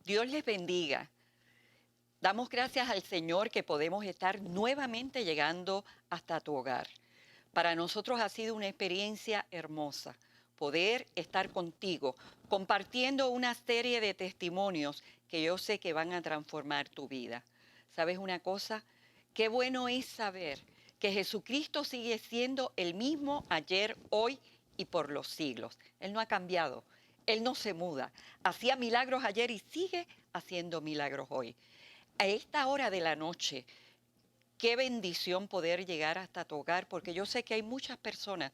Dios les bendiga. Damos gracias al Señor que podemos estar nuevamente llegando hasta tu hogar. Para nosotros ha sido una experiencia hermosa poder estar contigo, compartiendo una serie de testimonios que yo sé que van a transformar tu vida. ¿Sabes una cosa? Qué bueno es saber que Jesucristo sigue siendo el mismo ayer, hoy y por los siglos. Él no ha cambiado, Él no se muda. Hacía milagros ayer y sigue haciendo milagros hoy. A esta hora de la noche, qué bendición poder llegar hasta tu hogar, porque yo sé que hay muchas personas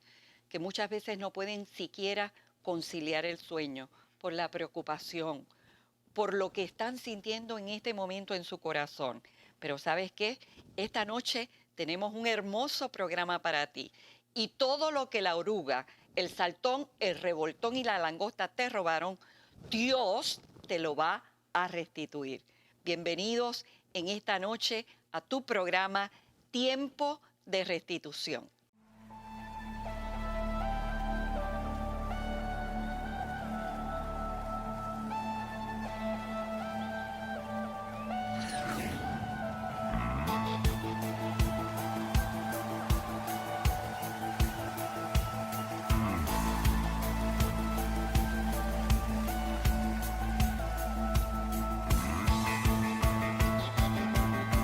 que muchas veces no pueden siquiera conciliar el sueño por la preocupación, por lo que están sintiendo en este momento en su corazón. Pero ¿sabes qué? Esta noche tenemos un hermoso programa para ti. Y todo lo que la oruga, el saltón, el revoltón y la langosta te robaron, Dios te lo va a restituir. Bienvenidos en esta noche a tu programa Tiempo de Restitución.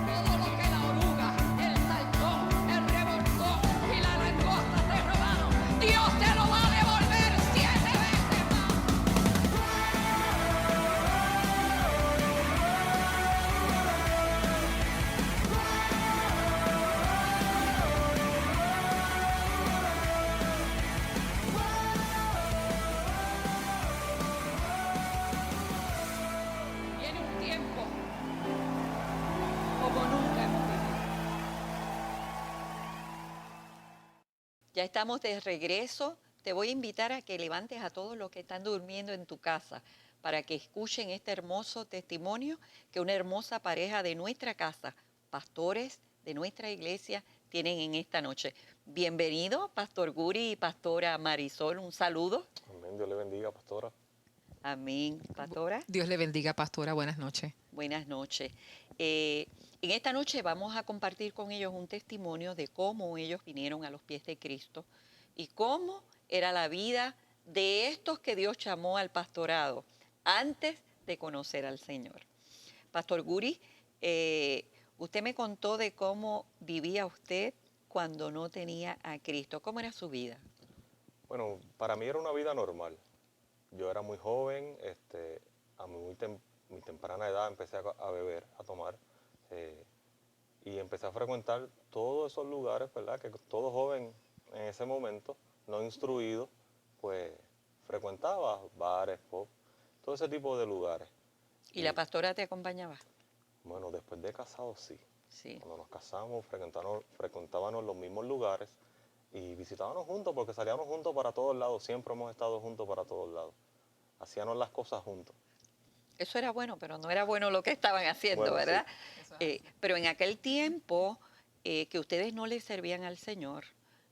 Todo lo que la oruga, el saltón, el revolcón y la langosta te robaron, Dios te lo va a devolver 7 veces más. Viene un tiempo como nunca hemos vivido. Ya estamos de regreso. Te voy a invitar a que levantes a todos los que están durmiendo en tu casa para que escuchen este hermoso testimonio que una hermosa pareja de nuestra casa, pastores de nuestra iglesia, tienen en esta noche. Bienvenido, Pastor Guri y Pastora Marisol. Un saludo. Amén, Dios le bendiga, pastora. Amén, Pastora. Dios le bendiga, pastora. Buenas noches. Buenas noches. En esta noche vamos a compartir con ellos un testimonio de cómo ellos vinieron a los pies de Cristo y cómo era la vida de estos que Dios llamó al pastorado antes de conocer al Señor. Pastor Guri, usted me contó de cómo vivía usted cuando no tenía a Cristo. ¿Cómo era su vida? Bueno, para mí era una vida normal. Yo era muy joven, a mi temprana edad empecé a beber, a tomar, y empecé a frecuentar todos esos lugares, ¿verdad? Que todo joven en ese momento, no instruido, pues frecuentaba bares, pub, todo ese tipo de lugares. ¿Y la pastora te acompañaba? Bueno, después de casados sí. Sí. Cuando nos casamos, frecuentábamos los mismos lugares y visitábamos juntos porque salíamos juntos para todos lados. Siempre hemos estado juntos para todos lados. Hacíamos las cosas juntos. Eso era bueno, pero no era bueno lo que estaban haciendo, Bueno, sí. ¿verdad? Pero en aquel tiempo que ustedes no le servían al Señor,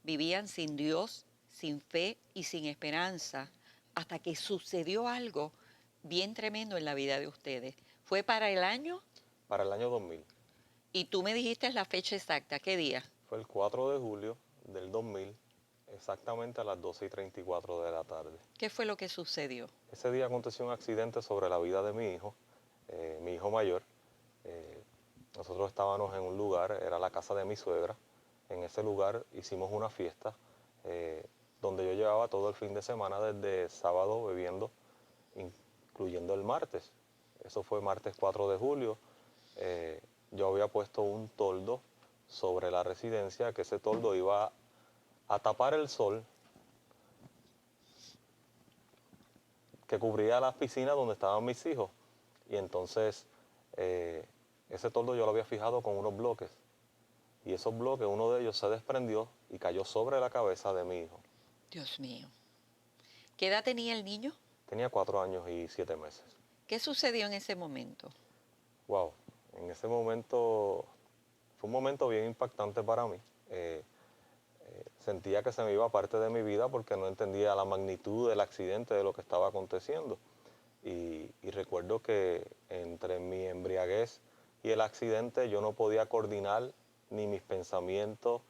vivían sin Dios, sin fe y sin esperanza, hasta que sucedió algo bien tremendo en la vida de ustedes. Fue para el año, Para el año 2000. y tú me dijiste la fecha exacta, ¿qué día? Fue el 4 de julio del 2000, exactamente a las 12:34 de la tarde. ¿Qué fue lo que sucedió? Ese día aconteció un accidente sobre la vida de mi hijo mayor. Nosotros estábamos en un lugar, era la casa de mi suegra. En ese lugar hicimos una fiesta donde yo llevaba todo el fin de semana desde sábado bebiendo, incluyendo el martes. Eso fue martes 4 de julio. Yo había puesto un toldo sobre la residencia, que ese toldo iba a tapar el sol que cubría las piscinas donde estaban mis hijos. Y entonces ese toldo yo lo había fijado con unos bloques. Y esos bloques, uno de ellos se desprendió y cayó sobre la cabeza de mi hijo. Dios mío. ¿Qué edad tenía el niño? Tenía 4 años y 7 meses. ¿Qué sucedió en ese momento? Wow, en ese momento fue un momento bien impactante para mí. Sentía que se me iba parte de mi vida porque no entendía la magnitud del accidente, de lo que estaba aconteciendo. Y recuerdo que entre mi embriaguez y el accidente yo no podía coordinar ni mis pensamientos,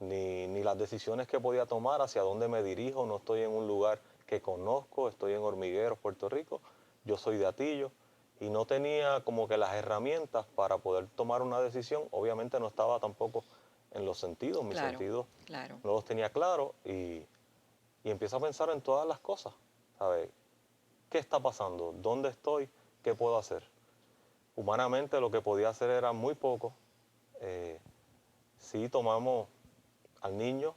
ni las decisiones que podía tomar, hacia dónde me dirijo. No estoy en un lugar que conozco, estoy en Hormigueros, Puerto Rico, yo soy de Atillo, y no tenía como que las herramientas para poder tomar una decisión. Obviamente no estaba tampoco en los sentidos, mis Claro, sentidos claro. no los tenía claros, y empiezo a pensar en todas las cosas, ¿sabes? ¿Qué está pasando? ¿Dónde estoy? ¿Qué puedo hacer? Humanamente lo que podía hacer era muy poco. Sí tomamos al niño,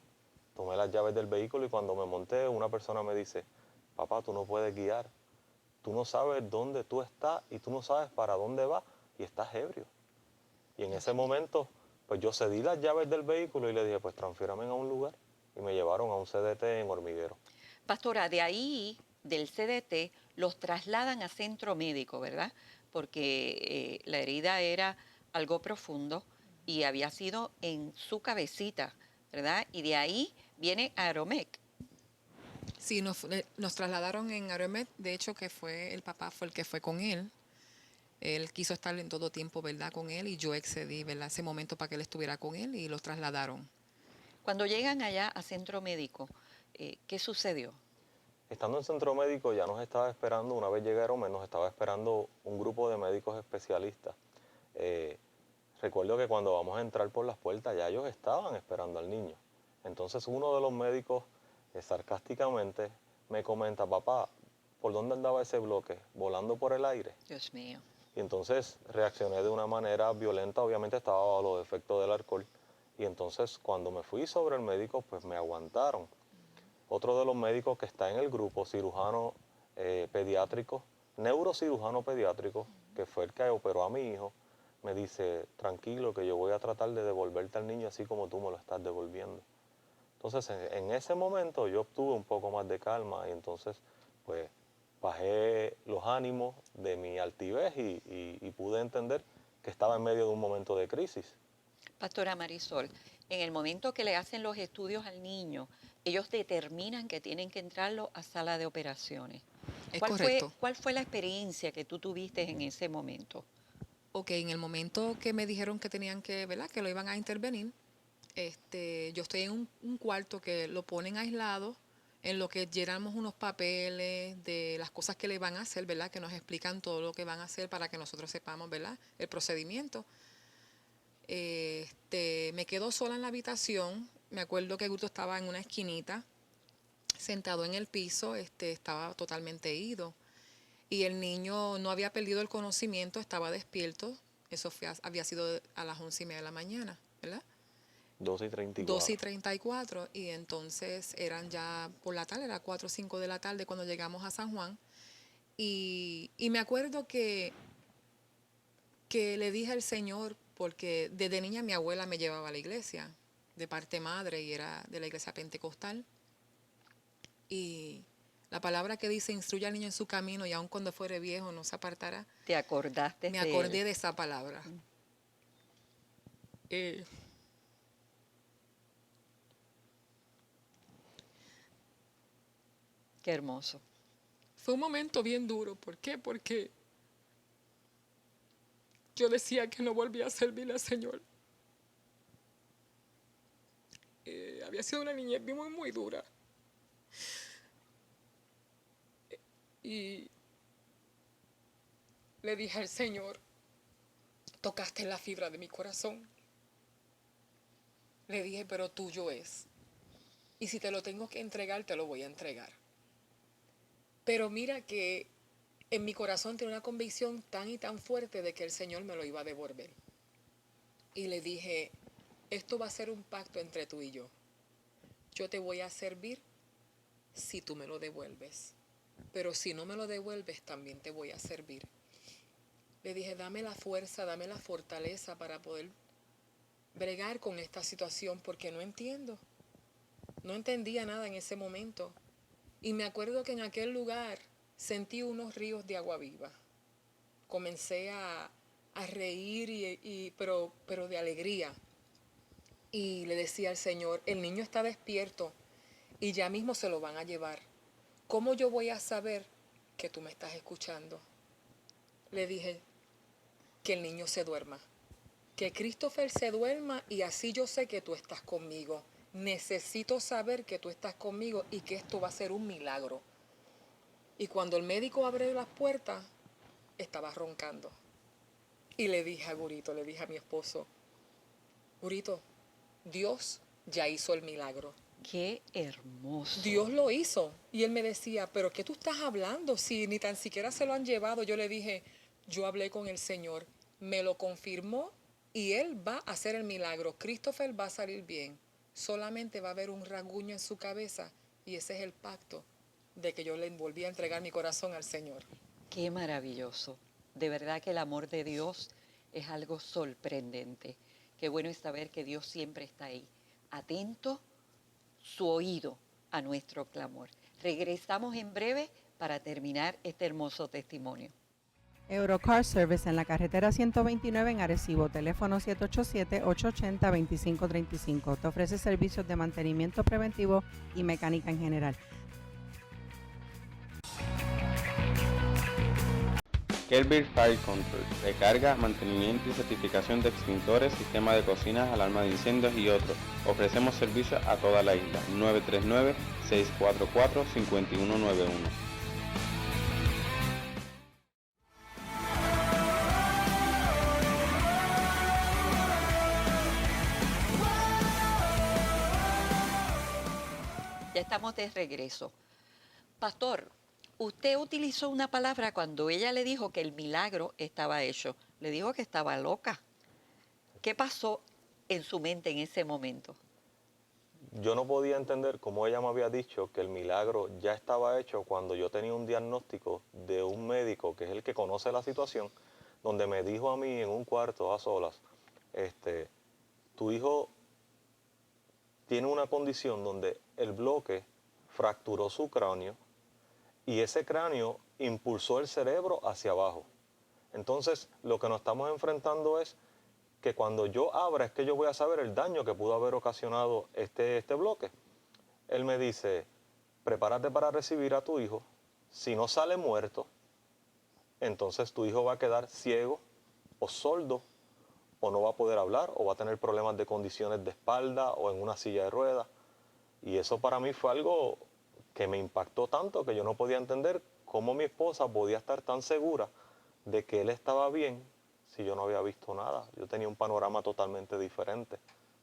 tomé las llaves del vehículo y cuando me monté una persona me dice, papá, tú no puedes guiar, tú no sabes dónde tú estás y tú no sabes para dónde vas y estás ebrio. Y en ese momento, pues yo cedí las llaves del vehículo y le dije, pues transfiérame a un lugar. Y me llevaron a un CDT en Hormiguero. Pastora, de ahí, del CDT, los trasladan a centro médico, ¿verdad? Porque la herida era algo profundo y había sido en su cabecita, ¿verdad? Y de ahí viene Aromec. Sí, nos trasladaron en Aeromed, de hecho que fue, el papá fue el que fue con él. Él quiso estar en todo tiempo, ¿verdad?, con él y yo excedí, ¿verdad?, ese momento para que él estuviera con él y los trasladaron. Cuando llegan allá a centro médico, ¿qué sucedió? Estando en centro médico ya nos estaba esperando, una vez llegaron, nos estaba esperando un grupo de médicos especialistas. Eh, Recuerdo que cuando vamos a entrar por las puertas ya ellos estaban esperando al niño. Entonces uno de los médicos sarcásticamente me comenta, papá, ¿por dónde andaba ese bloque? ¿Volando por el aire? Dios mío. Y entonces reaccioné de una manera violenta, obviamente estaba bajo los efectos del alcohol. Y entonces cuando me fui sobre el médico, pues me aguantaron. Otro de los médicos que está en el grupo, cirujano pediátrico, neurocirujano pediátrico, que fue el que operó a mi hijo, me dice, tranquilo, que yo voy a tratar de devolverte al niño así como tú me lo estás devolviendo. Entonces, en ese momento yo obtuve un poco más de calma y entonces, pues, bajé los ánimos de mi altivez y pude entender que estaba en medio de un momento de crisis. Pastora Marisol, en el momento que le hacen los estudios al niño, ellos determinan que tienen que entrarlo a sala de operaciones. Es correcto. ¿Cuál fue la experiencia que tú tuviste en ese momento? Ok, en el momento que me dijeron que tenían que, ¿verdad?, que lo iban a intervenir, yo estoy en un cuarto que lo ponen aislado, en lo que llenamos unos papeles de las cosas que le van a hacer, ¿verdad?, que nos explican todo lo que van a hacer para que nosotros sepamos, ¿verdad?, el procedimiento. Me quedo sola en la habitación. Me acuerdo que Guto estaba en una esquinita, sentado en el piso, estaba totalmente ido. Y el niño no había perdido el conocimiento, estaba despierto. Eso había sido a las 11:30 de la mañana, ¿verdad? 12:34. 2:34. Y entonces eran ya por la tarde, era 4 o 5 de la tarde cuando llegamos a San Juan. Y me acuerdo que le dije al Señor, porque desde niña mi abuela me llevaba a la iglesia, de parte madre, y era de la iglesia pentecostal. Y la palabra que dice, instruye al niño en su camino y aun cuando fuere viejo no se apartará, ¿Te acordaste me de acordé él? de esa palabra. Eh, Qué hermoso. Fue un momento bien duro. ¿Por qué? Porque yo decía que no volvía a servirle al Señor. Había sido una niñez muy, muy dura. Y le dije al Señor, tocaste la fibra de mi corazón. Le dije, pero tuyo es. Y si te lo tengo que entregar, te lo voy a entregar. Pero mira que en mi corazón tiene una convicción tan y tan fuerte de que el Señor me lo iba a devolver. Y le dije, esto va a ser un pacto entre tú y yo. Yo te voy a servir si tú me lo devuelves. Pero si no me lo devuelves, también te voy a servir. Le dije, dame la fuerza, dame la fortaleza para poder bregar con esta situación porque no entiendo. No entendía nada en ese momento. Y me acuerdo que en aquel lugar sentí unos ríos de agua viva. Comencé a reír, pero de alegría. Y le decía al Señor, el niño está despierto y ya mismo se lo van a llevar. ¿Cómo yo voy a saber que tú me estás escuchando? Le dije, que el niño se duerma. Que Christopher se duerma y así yo sé que tú estás conmigo. Necesito saber que tú estás conmigo y que esto va a ser un milagro. Y cuando el médico abrió las puertas, estaba roncando. Y le dije a Gurito, le dije a mi esposo, Gurito, Dios ya hizo el milagro. Qué hermoso. Dios lo hizo. Y él me decía, pero ¿qué tú estás hablando? Si ni tan siquiera se lo han llevado. Yo le dije, yo hablé con el Señor, me lo confirmó y Él va a hacer el milagro. Christopher va a salir bien. Solamente va a haber un rasguño en su cabeza y ese es el pacto de que yo le volví a entregar mi corazón al Señor. Qué maravilloso. De verdad que el amor de Dios es algo sorprendente. Qué bueno es saber que Dios siempre está ahí, atento, su oído a nuestro clamor. Regresamos en breve para terminar este hermoso testimonio. Eurocar Service en la carretera 129 en Arecibo, teléfono 787-880-2535. Te ofrece servicios de mantenimiento preventivo y mecánica en general. Kelvin Fire Control, recarga, mantenimiento y certificación de extintores, sistema de cocinas, alarma de incendios y otros. Ofrecemos servicio a toda la isla. 939-644-5191. Ya estamos de regreso. Pastor, usted utilizó una palabra cuando ella le dijo que el milagro estaba hecho. Le dijo que estaba loca. ¿Qué pasó en su mente en ese momento? Yo no podía entender cómo ella me había dicho que el milagro ya estaba hecho cuando yo tenía un diagnóstico de un médico que es el que conoce la situación, donde me dijo a mí en un cuarto a solas, tu hijo tiene una condición donde el bloque fracturó su cráneo y ese cráneo impulsó el cerebro hacia abajo. Entonces, lo que nos estamos enfrentando es que cuando yo abra es que yo voy a saber el daño que pudo haber ocasionado este bloque. Él me dice, prepárate para recibir a tu hijo. Si no sale muerto, entonces tu hijo va a quedar ciego o sordo o no va a poder hablar o va a tener problemas de condiciones de espalda o en una silla de ruedas. Y eso para mí fue algo que me impactó tanto que yo no podía entender cómo mi esposa podía estar tan segura de que él estaba bien si yo no había visto nada. Yo tenía un panorama totalmente diferente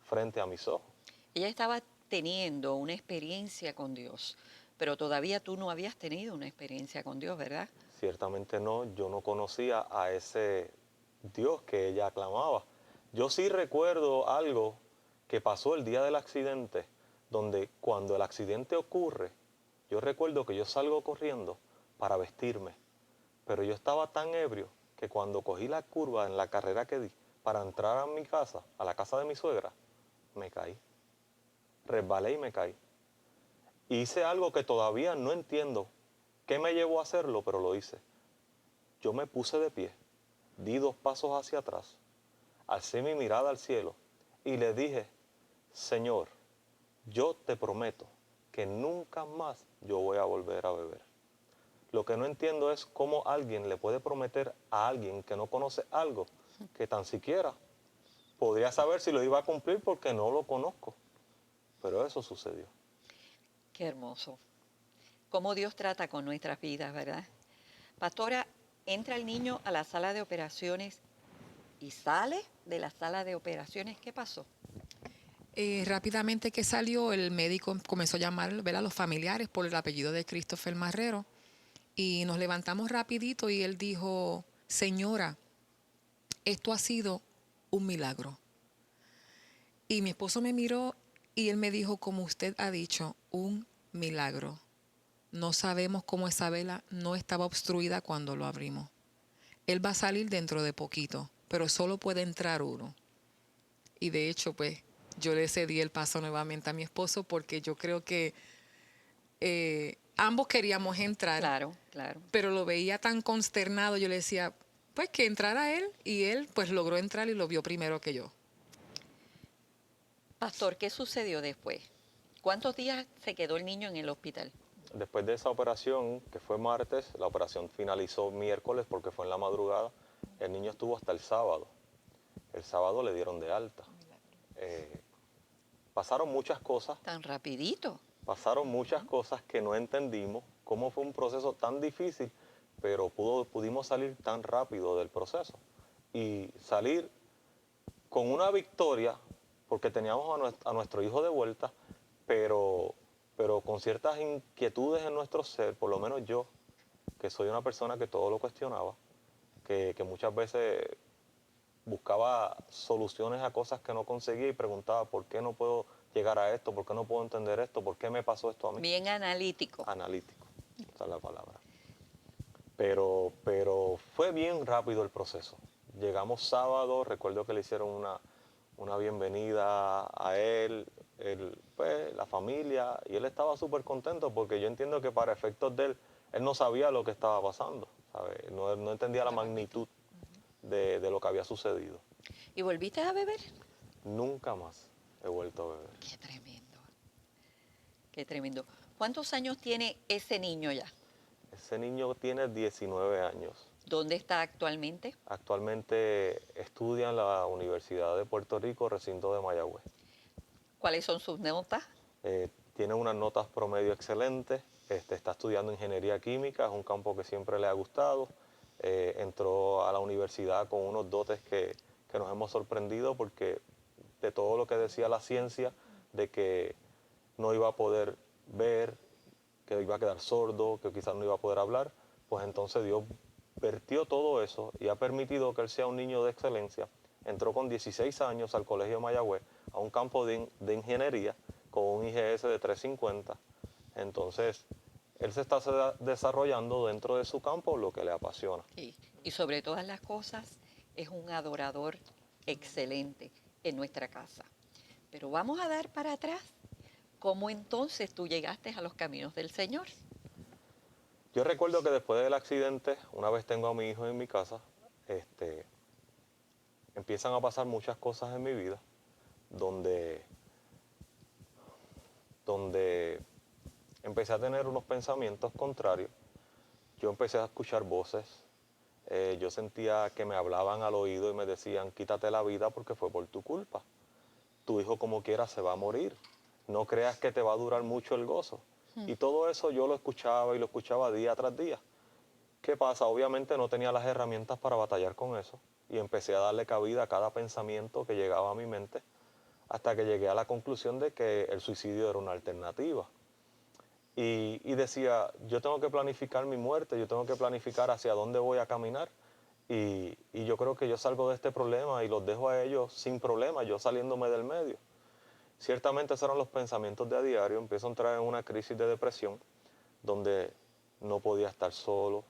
frente a mis ojos. Ella estaba teniendo una experiencia con Dios, pero todavía tú no habías tenido una experiencia con Dios, ¿verdad? Ciertamente no, yo no conocía a ese Dios que ella aclamaba. Yo sí recuerdo algo que pasó el día del accidente, donde cuando el accidente ocurre, yo recuerdo que yo salgo corriendo para vestirme, pero yo estaba tan ebrio que cuando cogí la curva en la carrera que di para entrar a mi casa, a la casa de mi suegra, me caí. Resbalé y me caí. Hice algo que todavía no entiendo qué me llevó a hacerlo, pero lo hice. Yo me puse de pie, di 2 pasos hacia atrás, alcé mi mirada al cielo y le dije, Señor, yo te prometo que nunca más yo voy a volver a beber. Lo que no entiendo es cómo alguien le puede prometer a alguien que no conoce algo que tan siquiera podría saber si lo iba a cumplir porque no lo conozco. Pero eso sucedió. Qué hermoso. Cómo Dios trata con nuestras vidas, ¿verdad? Pastora, entra el niño a la sala de operaciones y sale de la sala de operaciones. ¿Qué pasó? Rápidamente que salió, el médico comenzó a llamar, ¿verdad?, a los familiares por el apellido de Christopher Marrero. Y nos levantamos rapidito y él dijo, señora, esto ha sido un milagro. Y mi esposo me miró y él me dijo, como usted ha dicho, un milagro. No sabemos cómo esa vela no estaba obstruida cuando lo abrimos. Él va a salir dentro de poquito, pero solo puede entrar uno. Y de hecho, pues, yo le cedí el paso nuevamente a mi esposo porque yo creo que ambos queríamos entrar. Claro, claro. Pero lo veía tan consternado, yo le decía, pues que entrara él, y él pues logró entrar y lo vio primero que yo. Pastor, ¿qué sucedió después? ¿Cuántos días se quedó el niño en el hospital? Después de esa operación, que fue martes, la operación finalizó miércoles porque fue en la madrugada. El niño estuvo hasta el sábado. El sábado le dieron de alta. Pasaron muchas cosas. Tan rapidito. Pasaron muchas cosas que no entendimos, cómo fue un proceso tan difícil, pero pudimos salir tan rápido del proceso y salir con una victoria, porque teníamos a nuestro hijo de vuelta, pero con ciertas inquietudes en nuestro ser, por lo menos yo, que soy una persona que todo lo cuestionaba, que muchas veces buscaba soluciones a cosas que no conseguía y preguntaba por qué no puedo llegar a esto, por qué no puedo entender esto, por qué me pasó esto a mí. Bien analítico. Analítico, esa es la palabra. Pero fue bien rápido el proceso. Llegamos sábado, recuerdo que le hicieron una bienvenida a él, pues, la familia, y él estaba súper contento porque yo entiendo que para efectos de él no sabía lo que estaba pasando, ¿sabe? No entendía la magnitud de lo que había sucedido. ¿Y volviste a beber? Nunca más he vuelto a beber. Qué tremendo. Qué tremendo. ¿Cuántos años tiene ese niño ya? Ese niño tiene 19 años. ¿Dónde está actualmente? Actualmente estudia en la Universidad de Puerto Rico, recinto de Mayagüez. ¿Cuáles son sus notas? Tiene unas notas promedio excelentes, está estudiando ingeniería química, es un campo que siempre le ha gustado. Entró a la universidad con unos dotes que nos hemos sorprendido porque de todo lo que decía la ciencia, de que no iba a poder ver, que iba a quedar sordo, que quizás no iba a poder hablar, pues entonces Dios vertió todo eso y ha permitido que él sea un niño de excelencia. Entró con 16 años al Colegio de Mayagüez, a un campo de ingeniería, con un IGS de 350. Entonces, él se está desarrollando dentro de su campo lo que le apasiona. Sí. Y sobre todas las cosas, es un adorador excelente en nuestra casa. Pero vamos a dar para atrás. ¿Cómo entonces tú llegaste a los caminos del Señor? Yo recuerdo que después del accidente, una vez tengo a mi hijo en mi casa, empiezan a pasar muchas cosas en mi vida donde empecé a tener unos pensamientos contrarios. Yo empecé a escuchar voces. Yo sentía que me hablaban al oído y me decían, quítate la vida porque fue por tu culpa. Tu hijo como quiera se va a morir. No creas que te va a durar mucho el gozo. Y todo eso yo lo escuchaba y lo escuchaba día tras día. ¿Qué pasa? Obviamente no tenía las herramientas para batallar con eso. Y empecé a darle cabida a cada pensamiento que llegaba a mi mente hasta que llegué a la conclusión de que el suicidio era una alternativa. Y decía, yo tengo que planificar mi muerte, yo tengo que planificar hacia dónde voy a caminar. Y yo creo que yo salgo de este problema y los dejo a ellos sin problema, yo saliéndome del medio. Ciertamente esos eran los pensamientos de a diario. Empiezo a entrar en una crisis de depresión donde no podía estar solo,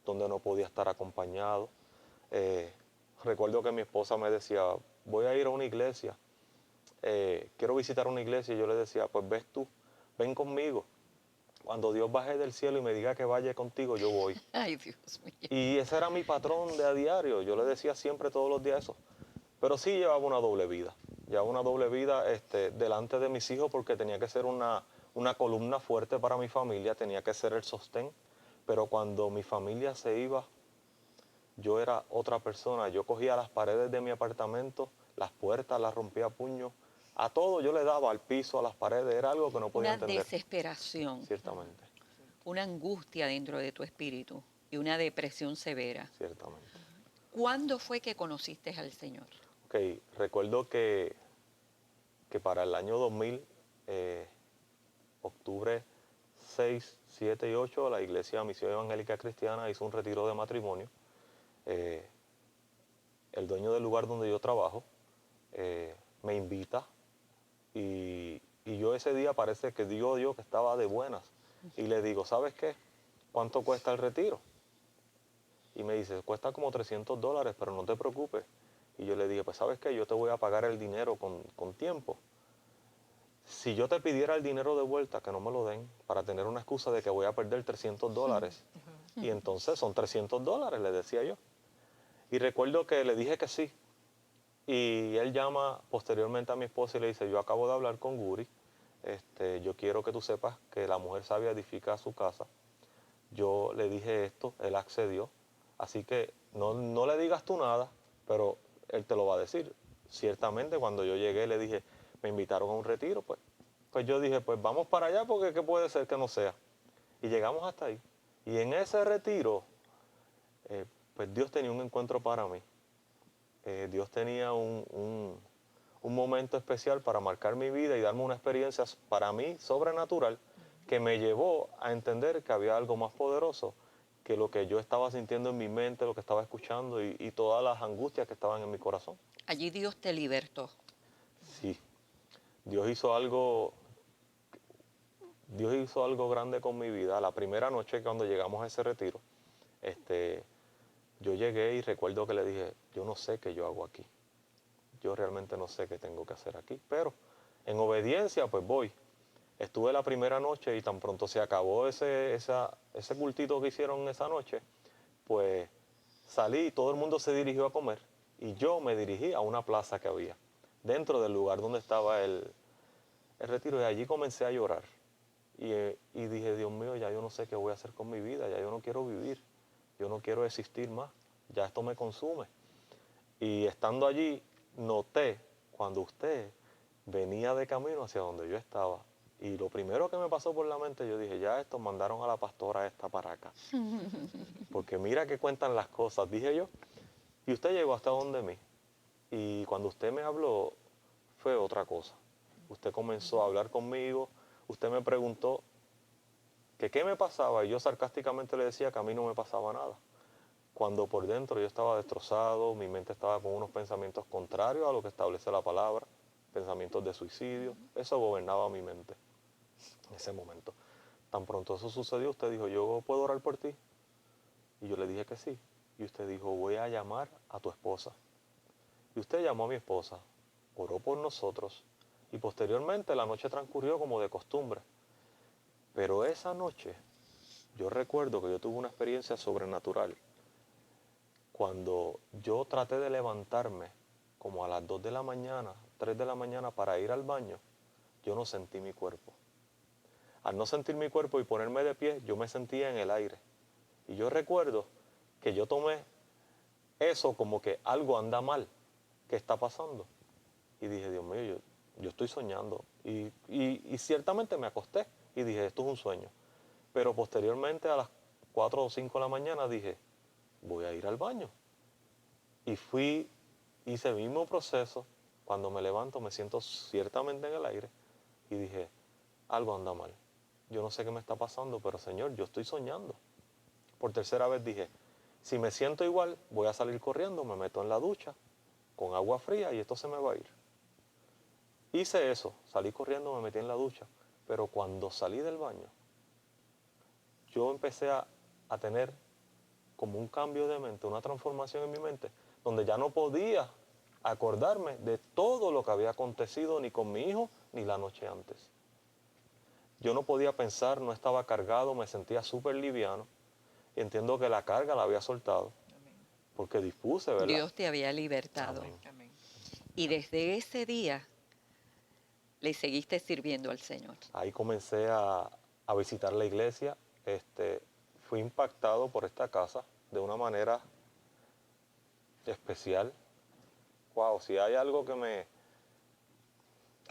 donde no podía estar acompañado. Recuerdo que mi esposa me decía, voy a ir a una iglesia, quiero visitar una iglesia, y yo le decía, pues ves tú, ven conmigo. Cuando Dios baje del cielo y me diga que vaya contigo, yo voy. Ay, Dios mío. Y ese era mi patrón de a diario, yo le decía siempre todos los días eso. Pero sí llevaba una doble vida, delante de mis hijos porque tenía que ser una columna fuerte para mi familia, tenía que ser el sostén. Pero cuando mi familia se iba, yo era otra persona. Yo cogía las paredes de mi apartamento, las puertas las rompía a puño, a todo yo le daba, al piso, a las paredes, era algo que no podía Una entender. desesperación, Ciertamente, una angustia dentro de tu espíritu y una depresión severa. ciertamente. ¿Cuándo fue que conociste al Señor? Ok, recuerdo que para el año 2000, octubre 6, 7 y 8, la Iglesia Misión Evangélica Cristiana hizo un retiro de matrimonio. El dueño del lugar donde yo trabajo me invita y yo ese día parece que digo yo que estaba de buenas y le digo, ¿sabes qué? ¿Cuánto cuesta el retiro? Y me dice, cuesta como $300, pero no te preocupes. Y yo le dije, pues ¿sabes qué? Yo te voy a pagar el dinero con tiempo. Si yo te pidiera el dinero de vuelta, que no me lo den, para tener una excusa de que voy a perder $300. Y entonces son $300, le decía yo. Y recuerdo que le dije que sí. Y él llama posteriormente a mi esposa y le dice, yo acabo de hablar con Guri, yo quiero que tú sepas que la mujer sabia edifica su casa. Yo le dije esto, él accedió. Así que no le digas tú nada, pero él te lo va a decir. Ciertamente cuando yo llegué le dije, me invitaron a un retiro, pues yo dije, pues vamos para allá porque ¿qué puede ser que no sea? Y llegamos hasta ahí. Y en ese retiro, pues Dios tenía un encuentro para mí. Dios tenía un momento especial para marcar mi vida y darme una experiencia para mí sobrenatural que me llevó a entender que había algo más poderoso que lo que yo estaba sintiendo en mi mente, lo que estaba escuchando y todas las angustias que estaban en mi corazón. Allí Dios te libertó. Sí, Dios hizo algo grande con mi vida. La primera noche cuando llegamos a ese retiro, yo llegué y recuerdo que le dije, yo no sé qué yo hago aquí. Yo realmente no sé qué tengo que hacer aquí, pero en obediencia pues voy. Estuve la primera noche y tan pronto se acabó ese cultito que hicieron esa noche, pues salí y todo el mundo se dirigió a comer y yo me dirigí a una plaza que había dentro del lugar donde estaba el retiro y allí comencé a llorar. Y dije, Dios mío, ya yo no sé qué voy a hacer con mi vida, ya yo no quiero vivir, yo no quiero existir más, ya esto me consume. Y estando allí, noté cuando usted venía de camino hacia donde yo estaba. Y lo primero que me pasó por la mente, yo dije, ya esto mandaron a la pastora esta para acá. Porque mira que cuentan las cosas, dije yo. Y usted llegó hasta donde mí. Y cuando usted me habló, fue otra cosa. Usted comenzó a hablar conmigo, usted me preguntó que qué me pasaba y yo sarcásticamente le decía que a mí no me pasaba nada. Cuando por dentro yo estaba destrozado, mi mente estaba con unos pensamientos contrarios a lo que establece la palabra, pensamientos de suicidio, eso gobernaba mi mente en ese momento. Tan pronto eso sucedió, usted dijo, ¿yo puedo orar por ti? Y yo le dije que sí. Y usted dijo, voy a llamar a tu esposa. Y usted llamó a mi esposa, oró por nosotros y posteriormente la noche transcurrió como de costumbre. Pero esa noche yo recuerdo que yo tuve una experiencia sobrenatural. Cuando yo traté de levantarme como a las 2 de la mañana, 3 de la mañana para ir al baño, yo no sentí mi cuerpo. Al no sentir mi cuerpo y ponerme de pie, yo me sentía en el aire. Y yo recuerdo que yo tomé eso como que algo anda mal, ¿qué está pasando? Y dije, Dios mío, yo estoy soñando. Y ciertamente me acosté y dije, esto es un sueño. Pero posteriormente a las 4 o 5 de la mañana dije, voy a ir al baño. Y hice el mismo proceso. Cuando me levanto me siento ciertamente en el aire y dije, algo anda mal. Yo no sé qué me está pasando, pero Señor, yo estoy soñando. Por tercera vez dije, si me siento igual, voy a salir corriendo, me meto en la ducha con agua fría y esto se me va a ir. Hice eso, salí corriendo, me metí en la ducha, pero cuando salí del baño, yo empecé a tener como un cambio de mente, una transformación en mi mente, donde ya no podía acordarme de todo lo que había acontecido ni con mi hijo ni la noche antes. Yo no podía pensar, no estaba cargado, me sentía súper liviano y entiendo que la carga la había soltado porque dispuse, ¿verdad? Dios te había libertado. Amén. Amén. Y desde ese día le seguiste sirviendo al Señor. Ahí comencé a visitar la iglesia, fui impactado por esta casa de una manera especial. Wow, si hay algo que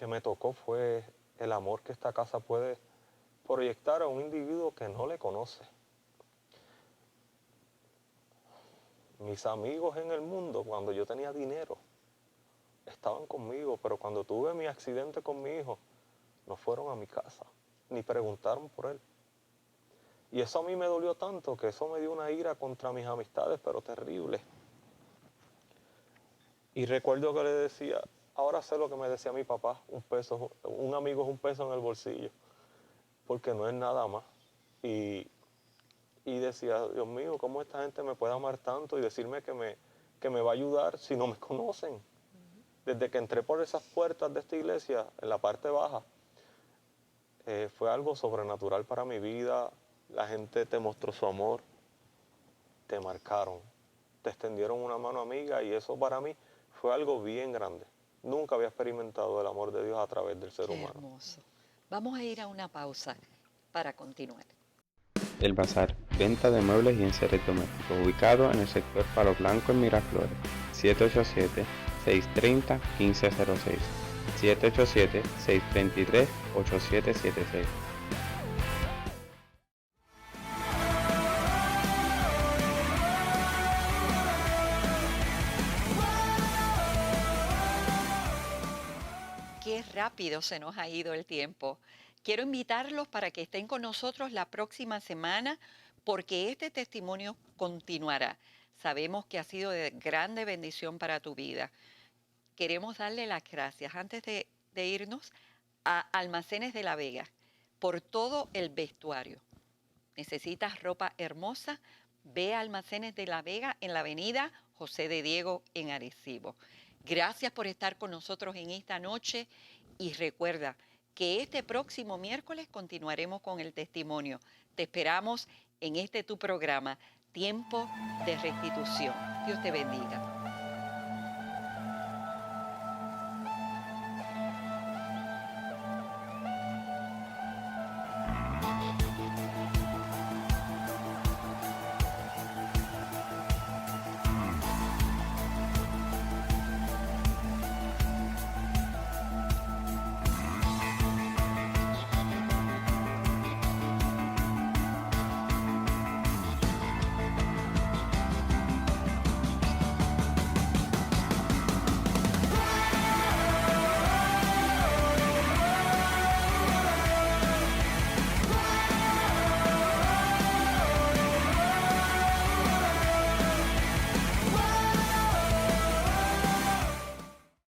me tocó fue el amor que esta casa puede proyectar a un individuo que no le conoce. Mis amigos en el mundo, cuando yo tenía dinero, estaban conmigo, pero cuando tuve mi accidente con mi hijo, no fueron a mi casa, ni preguntaron por él. Y eso a mí me dolió tanto que eso me dio una ira contra mis amistades, pero terrible. Y recuerdo que le decía, ahora sé lo que me decía mi papá, un amigo es un peso en el bolsillo, porque no es nada más. Y decía, Dios mío, ¿cómo esta gente me puede amar tanto y decirme que me va a ayudar si no me conocen? Desde que entré por esas puertas de esta iglesia, en la parte baja, fue algo sobrenatural para mi vida. La gente te mostró su amor, te marcaron, te extendieron una mano amiga y eso para mí fue algo bien grande. Nunca había experimentado el amor de Dios a través del ser Qué humano. hermoso. Vamos a ir a una pausa para continuar. El Bazar, venta de muebles y enseres domésticos, ubicado en el sector Palo Blanco en Miraflores, 787-630-1506, 787-633-8776. Qué rápido se nos ha ido el tiempo. Quiero invitarlos para que estén con nosotros la próxima semana porque este testimonio continuará. Sabemos que ha sido de grande bendición para tu vida. Queremos darle las gracias antes de irnos a Almacenes de la Vega por todo el vestuario. ¿Necesitas ropa hermosa? Ve a Almacenes de la Vega en la avenida José de Diego en Arecibo. Gracias por estar con nosotros en esta noche y recuerda que este próximo miércoles continuaremos con el testimonio. Te esperamos en este tu programa, Tiempo de Restitución. Dios te bendiga.